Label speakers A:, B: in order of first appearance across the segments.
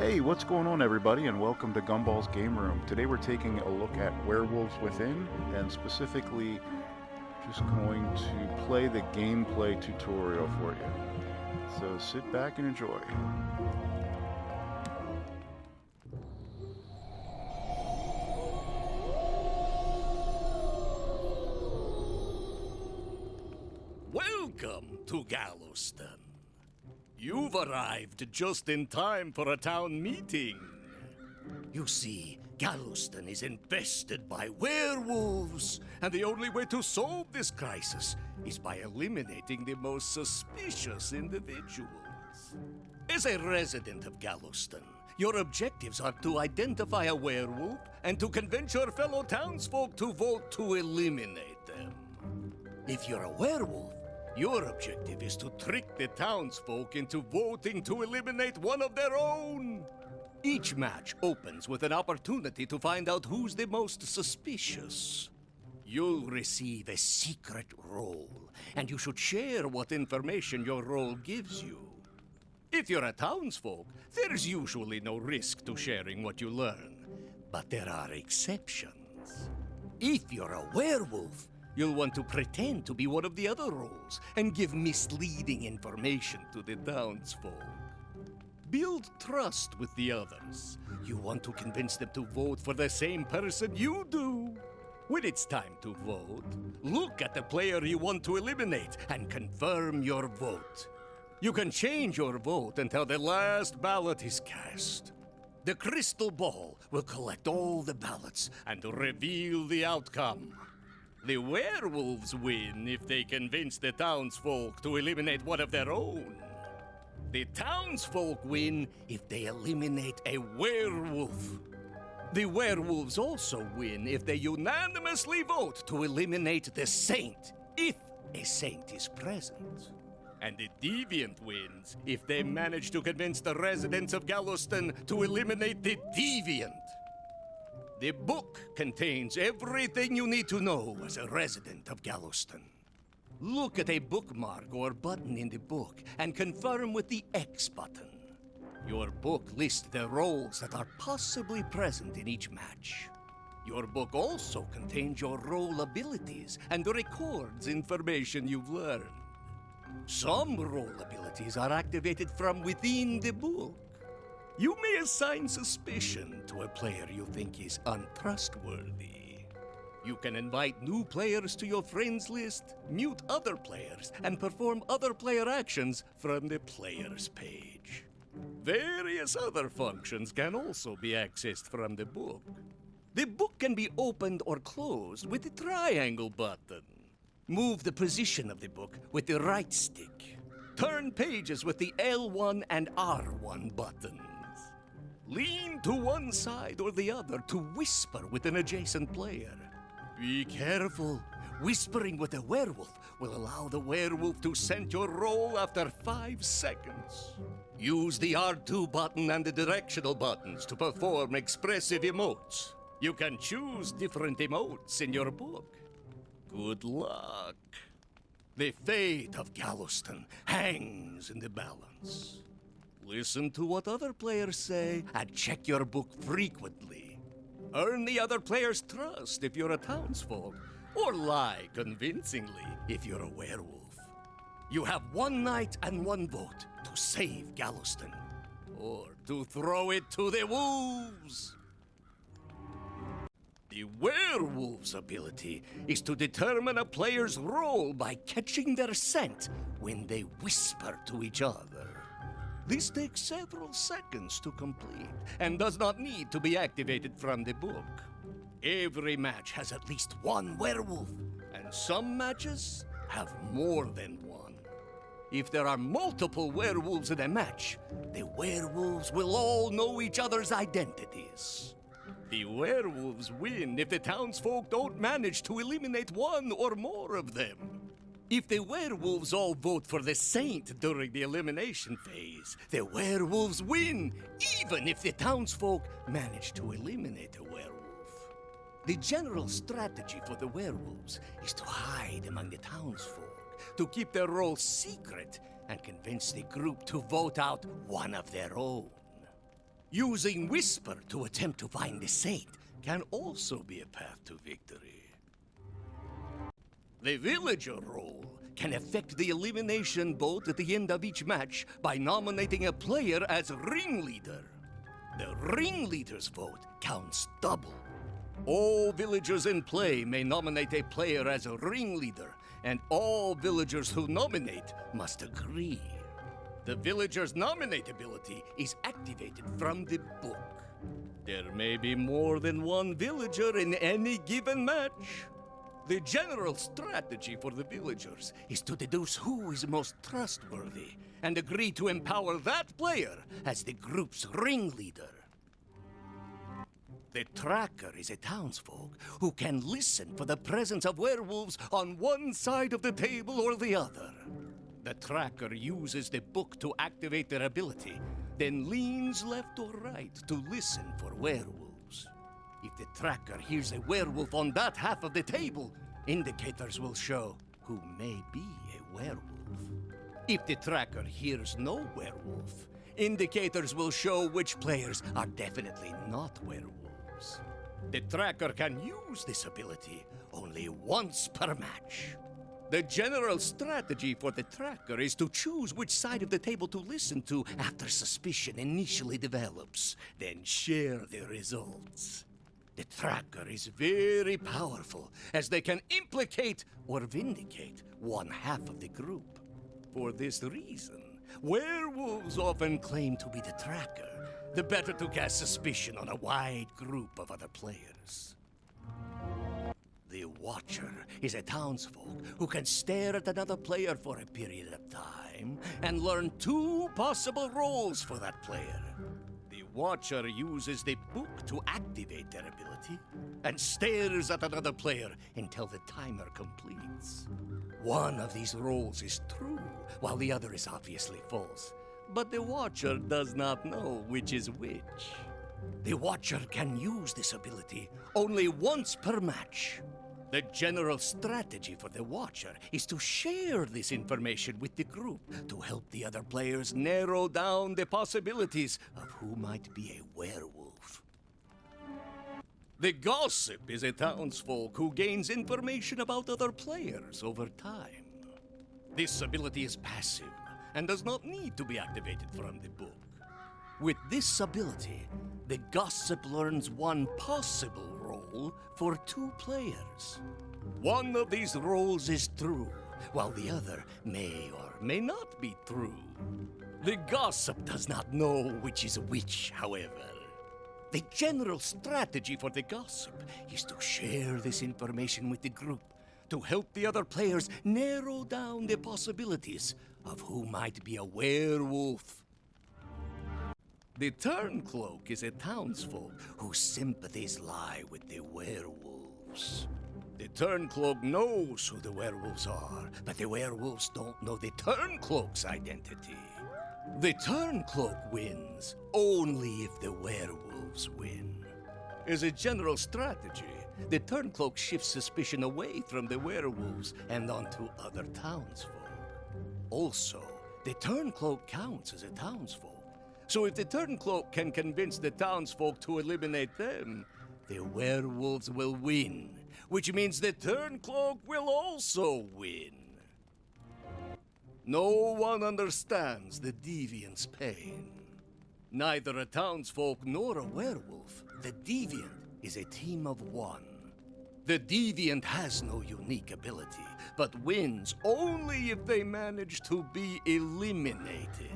A: Hey, what's going on everybody, and welcome to Gumball's Game Room. Today we're taking a look at Werewolves Within, and specifically just going to play the gameplay tutorial for you. So sit back and enjoy.
B: Welcome to Galveston. You've arrived just in time for a town meeting. You see, Galveston is infested by werewolves, and the only way to solve this crisis is by eliminating the most suspicious individuals. As a resident of Galveston, your objectives are to identify a werewolf and to convince your fellow townsfolk to vote to eliminate them. If you're a werewolf, your objective is to trick the townsfolk into voting to eliminate one of their own. Each match opens with an opportunity to find out who's the most suspicious. You'll receive a secret role, and you should share what information your role gives you. If you're a townsfolk, there's usually no risk to sharing what you learn, but there are exceptions. If you're a werewolf, you'll want to pretend to be one of the other roles and give misleading information to the townsfolk. Build trust with the others. You want to convince them to vote for the same person you do. When it's time to vote, look at the player you want to eliminate and confirm your vote. You can change your vote until the last ballot is cast. The crystal ball will collect all the ballots and reveal the outcome. The werewolves win if they convince the townsfolk to eliminate one of their own. The townsfolk win if they eliminate a werewolf. The werewolves also win if they unanimously vote to eliminate the saint, if a saint is present. And the deviant wins if they manage to convince the residents of Galveston to eliminate the deviant. The book contains everything you need to know as a resident of Galveston. Look at a bookmark or button in the book and confirm with the X button. Your book lists the roles that are possibly present in each match. Your book also contains your role abilities and records information you've learned. Some role abilities are activated from within the book. You may assign suspicion to a player you think is untrustworthy. You can invite new players to your friends list, mute other players, and perform other player actions from the players page. Various other functions can also be accessed from the book. The book can be opened or closed with the triangle button. Move the position of the book with the right stick. Turn pages with the L1 and R1 buttons. Lean to one side or the other to whisper with an adjacent player. Be careful. Whispering with a werewolf will allow the werewolf to scent your role after 5 seconds. Use the R2 button and the directional buttons to perform expressive emotes. You can choose different emotes in your book. Good luck. The fate of Galveston hangs in the balance. Listen to what other players say and check your book frequently. Earn the other players' trust if you're a townsfolk, or lie convincingly if you're a werewolf. You have one night and one vote to save Galveston, or to throw it to the wolves. The Werewolves ability is to determine a player's role by catching their scent when they whisper to each other. This takes several seconds to complete and does not need to be activated from the book. Every match has at least one werewolf, and some matches have more than one. If there are multiple werewolves in a match, the werewolves will all know each other's identities. The werewolves win if the townsfolk don't manage to eliminate one or more of them. If the werewolves all vote for the saint during the elimination phase, the werewolves win, even if the townsfolk manage to eliminate a werewolf. The general strategy for the werewolves is to hide among the townsfolk, to keep their role secret, and convince the group to vote out one of their own. Using Whisper to attempt to find the saint can also be a path to victory. The Villager Role can affect the elimination vote at the end of each match by nominating a player as ringleader. The ringleader's vote counts double. All villagers in play may nominate a player as a ringleader, and all villagers who nominate must agree. The villager's nominate ability is activated from the book. There may be more than one villager in any given match. The general strategy for the villagers is to deduce who is most trustworthy and agree to empower that player as the group's ringleader. The tracker is a townsfolk who can listen for the presence of werewolves on one side of the table or the other. The tracker uses the book to activate their ability, then leans left or right to listen for werewolves. If the tracker hears a werewolf on that half of the table, indicators will show who may be a werewolf. If the tracker hears no werewolf, indicators will show which players are definitely not werewolves. The tracker can use this ability only once per match. The general strategy for the tracker is to choose which side of the table to listen to after suspicion initially develops, then share the results. The tracker is very powerful, as they can implicate or vindicate one half of the group. For this reason, werewolves often claim to be the tracker, the better to cast suspicion on a wide group of other players. The Watcher is a townsfolk who can stare at another player for a period of time and learn 2 possible roles for that player. The Watcher uses the book to activate their ability and stares at another player until the timer completes. One of these roles is true, while the other is obviously false, but the Watcher does not know which is which. The Watcher can use this ability only once per match. The general strategy for the Watcher is to share this information with the group to help the other players narrow down the possibilities of who might be a werewolf. The Gossip is a townsfolk who gains information about other players over time. This ability is passive and does not need to be activated from the book. With this ability, the Gossip learns one possible role for 2 players. One of these roles is true, while the other may or may not be true. The Gossip does not know which is which, however. The general strategy for the Gossip is to share this information with the group to help the other players narrow down the possibilities of who might be a werewolf. The Turncloak is a townsfolk whose sympathies lie with the werewolves. The Turncloak knows who the werewolves are, but the werewolves don't know the Turncloak's identity. The Turncloak wins only if the werewolves win. As a general strategy, the Turncloak shifts suspicion away from the werewolves and onto other townsfolk. Also, the Turncloak counts as a townsfolk. So if the Turncloak can convince the townsfolk to eliminate them, the werewolves will win, which means the Turncloak will also win. No one understands the Deviant's pain. Neither a townsfolk nor a werewolf, the Deviant is a team of one. The Deviant has no unique ability, but wins only if they manage to be eliminated.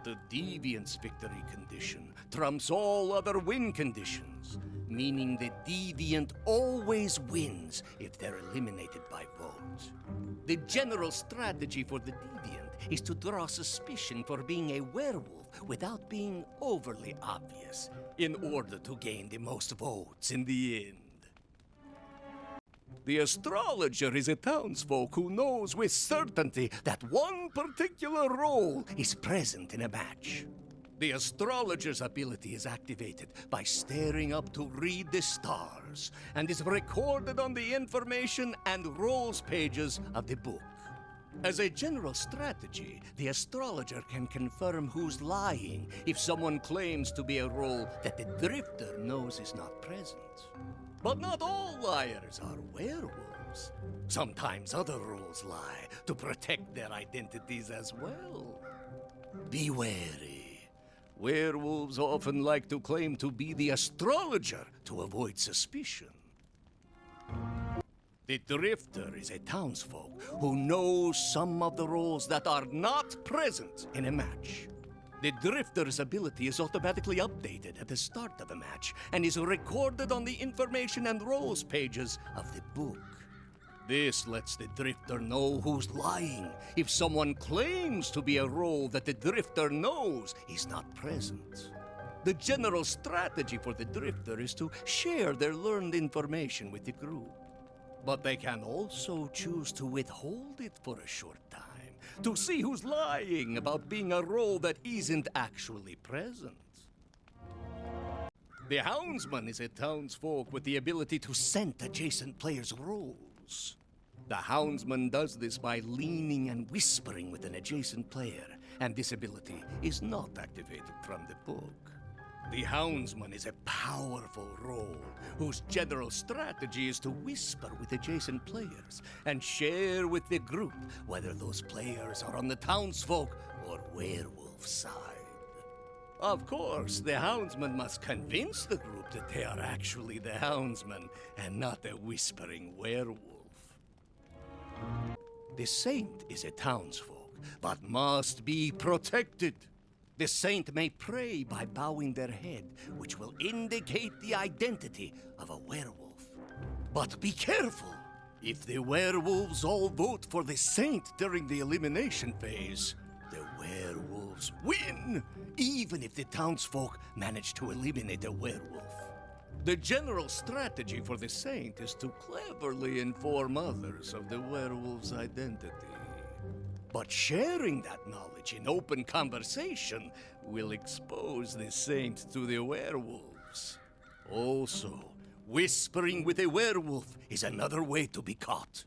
B: The Deviant's victory condition trumps all other win conditions, meaning the Deviant always wins if they're eliminated by vote. The general strategy for the Deviant is to draw suspicion for being a werewolf without being overly obvious, in order to gain the most votes in the end. The Astrologer is a townsfolk who knows with certainty that one particular role is present in a match. The Astrologer's ability is activated by staring up to read the stars, and is recorded on the information and roles pages of the book. As a general strategy, the astrologer can confirm who's lying if someone claims to be a role that the drifter knows is not present. But not all liars are werewolves. Sometimes other roles lie to protect their identities as well. Be wary. Werewolves often like to claim to be the astrologer to avoid suspicion. The Drifter is a townsfolk who knows some of the roles that are not present in a match. The Drifter's ability is automatically updated at the start of a match and is recorded on the information and roles pages of the book. This lets the Drifter know who's lying if someone claims to be a role that the Drifter knows is not present. The general strategy for the Drifter is to share their learned information with the group. But they can also choose to withhold it for a short time, to see who's lying about being a role that isn't actually present. The Hounds Minh is a townsfolk with the ability to scent adjacent players' roles. The Hounds Minh does this by leaning and whispering with an adjacent player, and this ability is not activated from the book. The Hounds Minh is a powerful role whose general strategy is to whisper with adjacent players and share with the group whether those players are on the townsfolk or werewolf side. Of course, the Houndsman must convince the group that they are actually the Houndsman and not a whispering werewolf. The Saint is a townsfolk, but must be protected. The Saint may pray by bowing their head, which will indicate the identity of a werewolf. But be careful! If the werewolves all vote for the Saint during the elimination phase, the werewolves win, even if the townsfolk manage to eliminate a werewolf. The general strategy for the Saint is to cleverly inform others of the werewolf's identity. But sharing that knowledge in open conversation will expose the Saint to the werewolves. Also, whispering with a werewolf is another way to be caught.